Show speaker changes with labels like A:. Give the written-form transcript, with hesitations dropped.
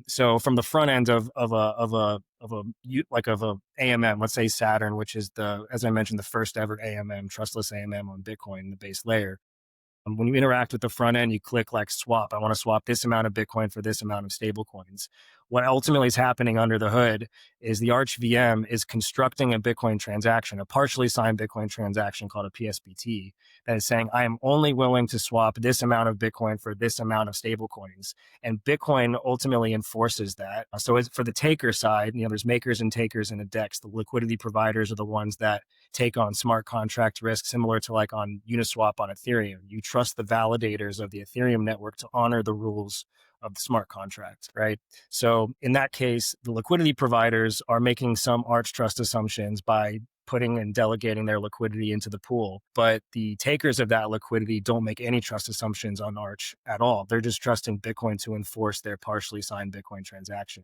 A: So from the front end of a AMM, let's say Saturn, which is as I mentioned, the first ever AMM, trustless AMM on Bitcoin, the base layer. When you interact with the front end, you click like swap. I want to swap this amount of Bitcoin for this amount of stable coins. What ultimately is happening under the hood is the archvm is constructing a Bitcoin transaction, a partially signed Bitcoin transaction called a PSBT, that is saying, I am only willing to swap this amount of Bitcoin for this amount of stable coins. And Bitcoin ultimately enforces that. So as for the taker side, there's makers and takers in a DEX. The liquidity providers are the ones that take on smart contract risk, similar to like on Uniswap on Ethereum. You trust the validators of the Ethereum network to honor the rules of the smart contract, right? So in that case, the liquidity providers are making some arch trust assumptions by putting and delegating their liquidity into the pool. But the takers of that liquidity don't make any trust assumptions on Arch at all. They're just trusting Bitcoin to enforce their partially signed Bitcoin transaction.